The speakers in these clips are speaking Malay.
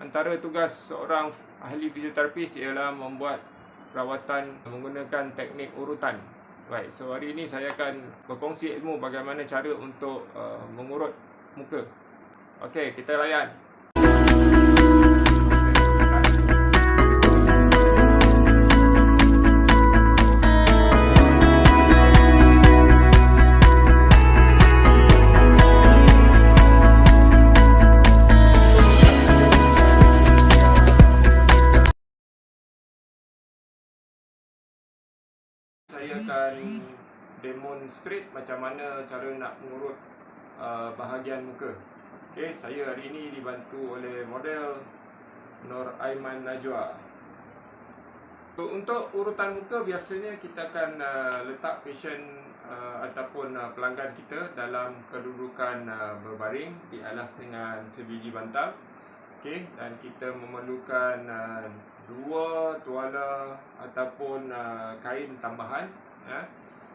Antara tugas seorang ahli fizioterapis ialah membuat rawatan menggunakan teknik urutan. Baik, so hari ini saya akan berkongsi ilmu bagaimana cara untuk mengurut muka. Okey, kita layan. Saya akan demonstrate macam mana cara nak mengurut bahagian muka. Okey, saya hari ini dibantu oleh model Nur Aiman Najwa. So, untuk urutan muka biasanya kita akan letak pasien ataupun pelanggan kita dalam kedudukan berbaring di alas dengan sebiji bantal. Okey, dan kita memerlukan dua tuala ataupun kain tambahan,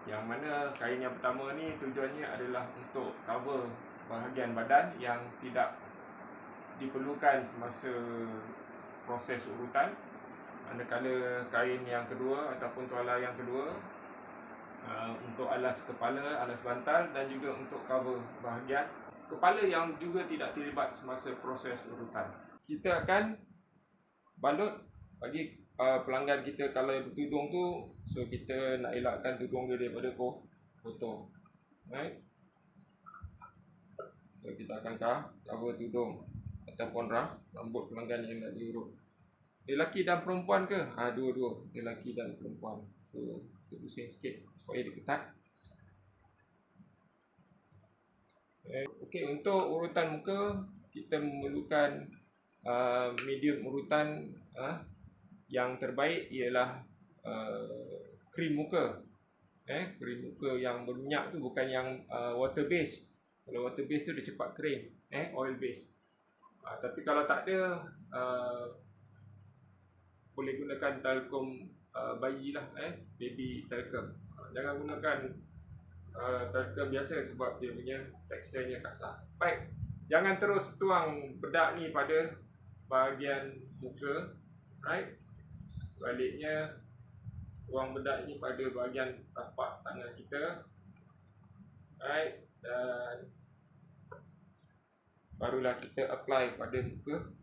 yang mana kain yang pertama ni tujuannya adalah untuk cover bahagian badan yang tidak diperlukan semasa proses urutan, manakala kain yang kedua ataupun tuala yang kedua untuk alas kepala, alas bantal dan juga untuk cover bahagian kepala yang juga tidak terlibat semasa proses urutan. Kita akan balut bagi pelanggan kita kalau yang bertudung tu, so kita nak elakkan tudung dia daripada kotor. Right? So kita akan cover tudung ataupun rambut pelanggan yang nak diurut. Lelaki dan perempuan ke? Dua-dua, lelaki dan perempuan. So kita pusing sikit supaya dia ketat. Okey, untuk urutan muka kita memerlukan medium urutan. Yang terbaik ialah krim muka. Krim muka yang berminyak tu, bukan yang water base. Kalau water base tu dia cepat kering, oil base. Tapi kalau tak ada, boleh gunakan talcum bayi lah, baby talcum. Jangan gunakan talcum biasa sebab dia punya teksturnya kasar. Baik, jangan terus tuang bedak ni pada bahagian muka, right? Sebaliknya, tuang bedak ni pada bahagian tapak tangan kita, right? Dan barulah kita apply pada muka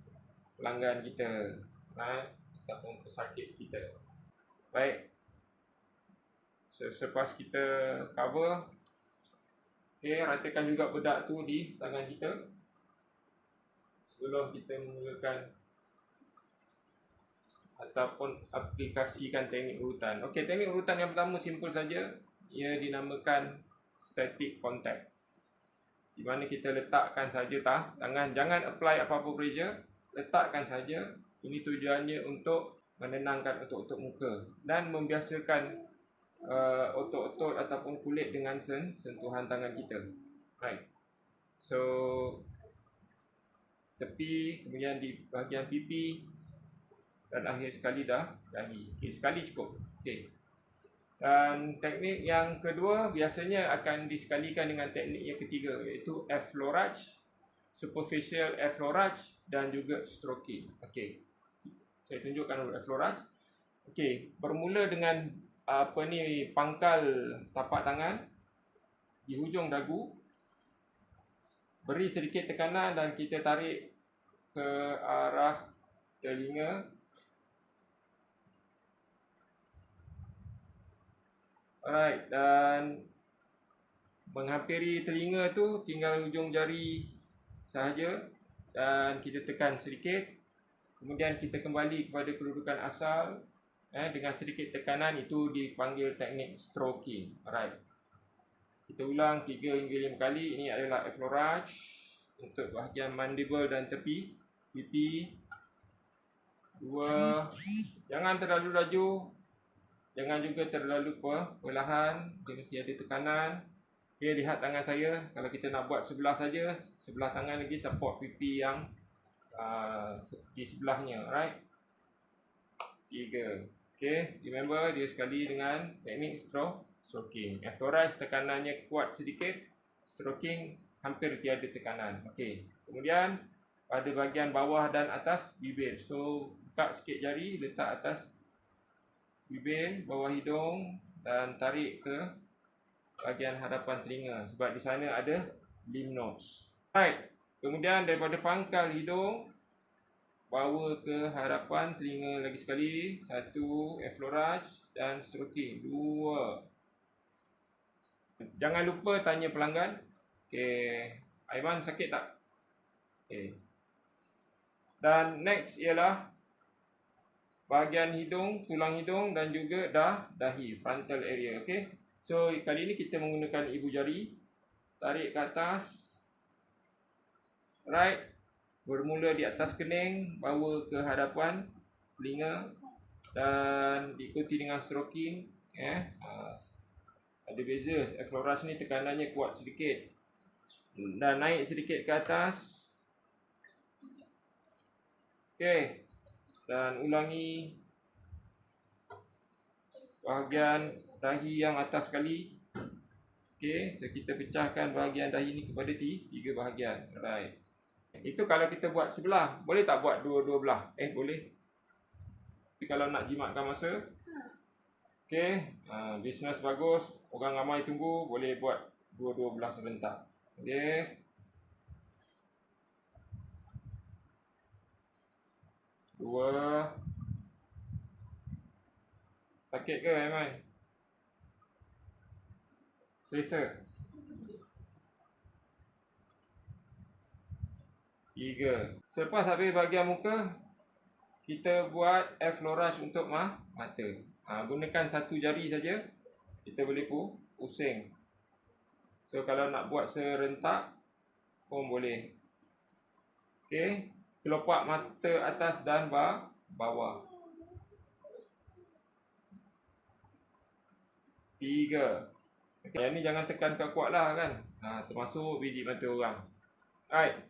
pelanggan kita, right? Ataupun pesakit kita. Baik, selepas kita cover, ratakan juga bedak tu di tangan kita sebelum kita memulakan ataupun aplikasikan teknik urutan. Okey, teknik urutan yang pertama simple saja. Ia dinamakan static contact, di mana kita letakkan saja tangan, jangan apply apa-apa pressure, letakkan saja. Ini tujuannya untuk menenangkan otot-otot muka dan membiasakan otot-otot ataupun kulit dengan sentuhan tangan kita. Right. So tepi, kemudian di bahagian pipi dan akhir sekali dahi. Okey, sekali cukup. Okey. Dan teknik yang kedua biasanya akan disekalikan dengan teknik yang ketiga, iaitu effleurage, superficial effleurage dan juga stroking. Okey. Saya tunjukkan dulu effleurage. Okey, bermula dengan pangkal tapak tangan di hujung dagu. Beri sedikit tekanan dan kita tarik ke arah telinga. Alright, dan menghampiri telinga tu tinggal hujung jari sahaja dan kita tekan sedikit. Kemudian kita kembali kepada kedudukan asal dengan sedikit tekanan, itu dipanggil teknik stroking. Alright. Kita ulang 3 hingga 5 kali. Ini adalah effleurage untuk bahagian mandible dan tepi pipi. 2. Jangan terlalu laju, jangan juga terlalu perlahan, dia mesti ada tekanan. Okey, lihat tangan saya. Kalau kita nak buat sebelah saja, sebelah tangan lagi support pipi yang di sebelahnya, right? 3. Okey, remember dia sekali dengan teknik stroking. Effleurage tekanannya kuat sedikit, stroking hampir tiada tekanan. Okey, kemudian pada bahagian bawah dan atas bibir. So, buka sikit jari, letak atas bibir, bawah hidung dan tarik ke bahagian hadapan telinga sebab di sana ada lymph nodes. Right. Kemudian daripada pangkal hidung bawa ke hadapan telinga lagi sekali. 1 effleurage dan stroking. 2. Jangan lupa tanya pelanggan. Okey, Aiman sakit tak? Okey. Dan next ialah bahagian hidung, tulang hidung dan juga dahi, frontal area. Okey. So kali ini kita menggunakan ibu jari. Tarik ke atas. Right. Bermula di atas kening, bawa ke hadapan telinga dan diikuti dengan stroking. Ada beza. Effleurage ni tekanannya kuat sedikit. Dan naik sedikit ke atas. Okey. Dan ulangi bahagian dahi yang atas sekali. Okey, so kita pecahkan bahagian dahi ni kepada 3 bahagian. Right. Itu kalau kita buat sebelah. Boleh tak buat dua-dua belah? Boleh. Tapi kalau nak jimatkan masa. Okey, bisnes bagus, orang ramai tunggu, boleh buat dua-dua belah serentak. Okey. Dua. Sakit ke Aiman? Selesa? 3. Selepas habis bahagian muka, kita buat effleurage untuk mata. Gunakan satu jari saja. Kita boleh pusing. So kalau nak buat serentak pun boleh. Okey, kelopak mata atas dan bawah. 3. Okay, yang ni jangan tekan kuat lah kan. Termasuk biji mata orang. Alright.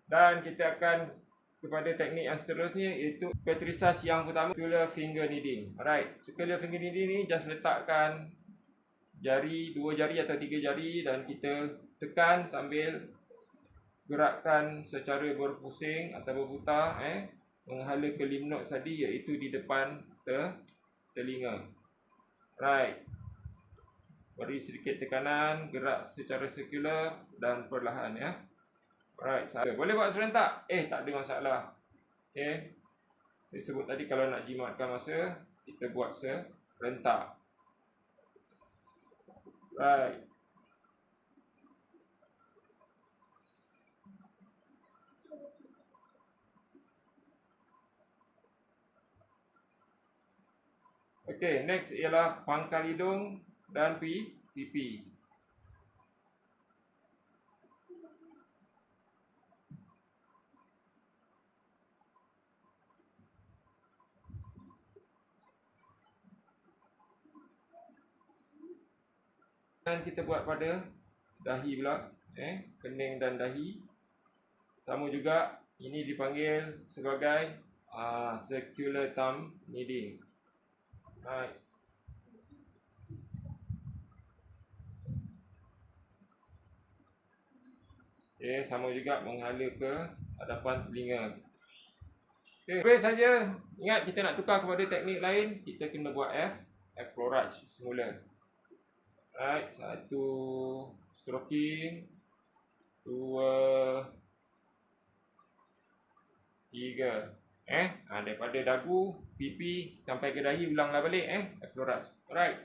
Dan kita akan kepada teknik yang seterusnya, iaitu petrisage yang pertama, circular finger kneading. Alright, circular finger kneading ni just letakkan jari, 2 jari atau 3 jari dan kita tekan sambil gerakkan secara berpusing atau berputar menghala ke lymph nodes tadi, iaitu di depan telinga. Right. Beri sedikit tekanan, gerak secara circular dan perlahan ya. Alright, boleh buat serentak? Tak ada masalah. Okay. Saya sebut tadi kalau nak jimatkan masa, kita buat serentak. Right. Okay, next ialah pangkal hidung dan pipi. Dan kita buat pada dahi pula, kening dan dahi. Sama juga, ini dipanggil sebagai circular thumb kneading. Right. Okay, sama juga menghala ke hadapan telinga. Okay, boleh saja. Ingat, kita nak tukar kepada teknik lain, kita kena buat effleurage semula. Right, 1 stroking, 2, 3. Daripada dagu, pipi sampai ke dahi, ulanglah balik effleurage. Alright.